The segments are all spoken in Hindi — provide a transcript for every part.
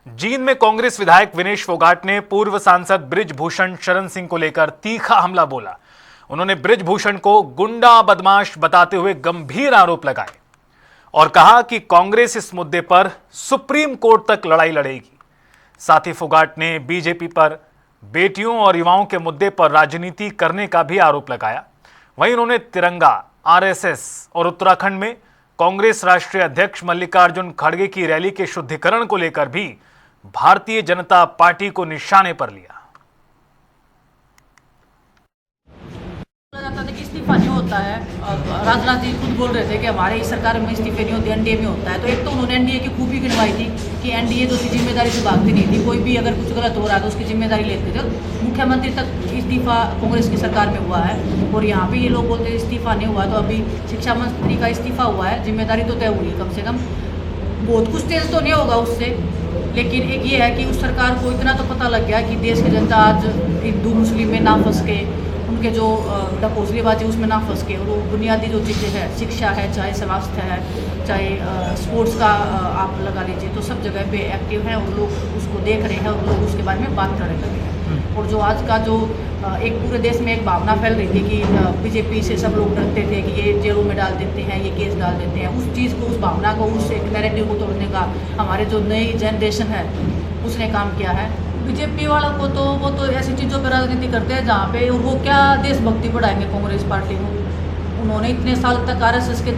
जींद में कांग्रेस विधायक विनेश फोगाट ने पूर्व सांसद बृजभूषण शरण सिंह को लेकर तीखा हमला बोला। उन्होंने बृजभूषण को गुंडा बदमाश बताते हुए गंभीर आरोप लगाए और कहा कि कांग्रेस इस मुद्दे पर सुप्रीम कोर्ट तक लड़ाई लड़ेगी। साथ ही फोगाट ने बीजेपी पर बेटियों और युवाओं के मुद्दे पर राजनीति करने का भी आरोप लगाया। वहीं उन्होंने तिरंगा, आरएसएस और उत्तराखंड में कांग्रेस राष्ट्रीय अध्यक्ष मल्लिकार्जुन खड़गे की रैली के शुद्धिकरण को लेकर भी भारतीय जनता पार्टी को निशाने पर लिया। इस्तीफा नहीं होता है। राजनाथ जी खुद बोल रहे थे कि हमारे इस सरकार में इस्तीफे नहीं होते, एनडीए में होता है। तो एक तो उन्होंने एनडीए की खूबी गिनवाई थी कि एनडीए जो उसकी जिम्मेदारी से भागती नहीं थी, कोई भी अगर कुछ गलत हो रहा है तो उसकी जिम्मेदारी लेते थे। मुख्यमंत्री तक इस्तीफा कांग्रेस की सरकार में हुआ है और यहाँ पे ये लोग बोलते हैं इस्तीफा नहीं हुआ। तो अभी शिक्षा मंत्री का इस्तीफा हुआ है, जिम्मेदारी तो तय हुई है। कम से कम बहुत कुछ तेज तो नहीं होगा उससे, लेकिन एक ये है कि उस सरकार को इतना तो पता लग गया कि देश की जनता आज हिंदू मुस्लिम में ना फंस के, उनके जो ढकोसलेबाजी उसमें ना फंस के, वो बुनियादी जो चीज़ें हैं, शिक्षा है, चाहे स्वास्थ्य है, चाहे स्पोर्ट्स का आप लगा लीजिए, तो सब जगह पे एक्टिव है और लोग उसको देख रहे हैं और लोग उसके बारे में बात करने लगे हैं। और जो आज का जो एक पूरे देश में एक भावना फैल रही थी कि बीजेपी से सब लोग डरते थे कि ये जेलों में डाल देते हैं, ये केस डाल देते हैं, उस चीज़ को, उस भावना को, उस एक नैरेटिव को तोड़ने का हमारे जो नई जनरेशन है उसने काम किया है। बीजेपी वालों को तो वो तो ऐसी चीज़ों पर राजनीति करते हैं जहाँ पे, और वो क्या देशभक्ति बढ़ाएंगे कांग्रेस पार्टी को। उन्होंने इतने साल तक आरएसएस के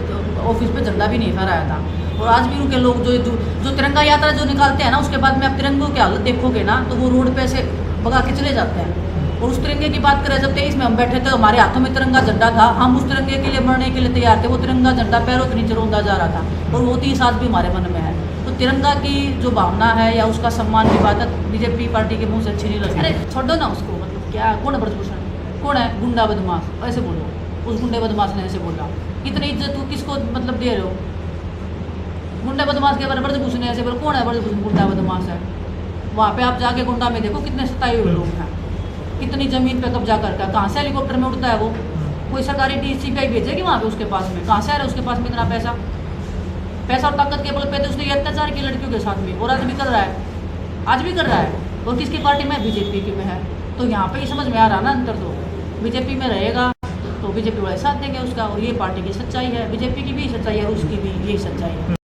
ऑफिस पे झंडा भी नहीं फहराया था और आज भी उनके लोग जो तिरंगा यात्रा जो निकालते हैं ना, उसके बाद में आप तिरंगों की हालत देखोगे ना तो वो रोड पे से भगा के चले जाते हैं। और उस तिरंगे की बात करें, जब 23 में हम बैठे थे हमारे हाथों में तिरंगा झंडा था, हम उस तिरंगे के लिए मरने के लिए तैयार थे। वो तिरंगा झंडा पैरों के नीचे रोंदा जा रहा था और वो 30 आज भी हमारे मन में है। तो तिरंगा की जो भावना है या उसका सम्मान की बात बीजेपी पार्टी के मुंह से अच्छी नहीं लगती। अरे छोड़ो ना उसको, मतलब क्या, कौन है बृजभूषण, कौन है गुंडा बदमाश, ऐसे बोलो। उस गुंडे बदमाश ने ऐसे बोला, इतनी इज्जत तू किसको मतलब दे रहे हो? गुंडा बदमाश के बारे में बृजभूषण ने ऐसे बोला, कौन है बृजभूषण गुंडा बदमाश है? वहाँ पे आप जाके गुंडा में देखो कितने सताए हुए लोग हैं, कितनी जमीन पे कब्जा करके, कहाँ से हेलीकॉप्टर में उड़ता है वो? कोई सरकारी डीसीपीआई भेजेगी वहाँ पे उसके पास में? कहाँ से आ रहा है उसके पास में इतना पैसा और ताकत के बल पे? तो उसने ये अत्याचार की लड़कियों के साथ में, और आज भी कर रहा है, आज भी कर रहा है। और किसकी पार्टी में? बीजेपी की में है। तो यहाँ पे ही समझ में आ रहा ना अंतर। तो बीजेपी में रहेगा तो बीजेपी वाले साथ देंगे उसका, और ये पार्टी की सच्चाई है, बीजेपी की भी सच्चाई है, उसकी भी यही सच्चाई है।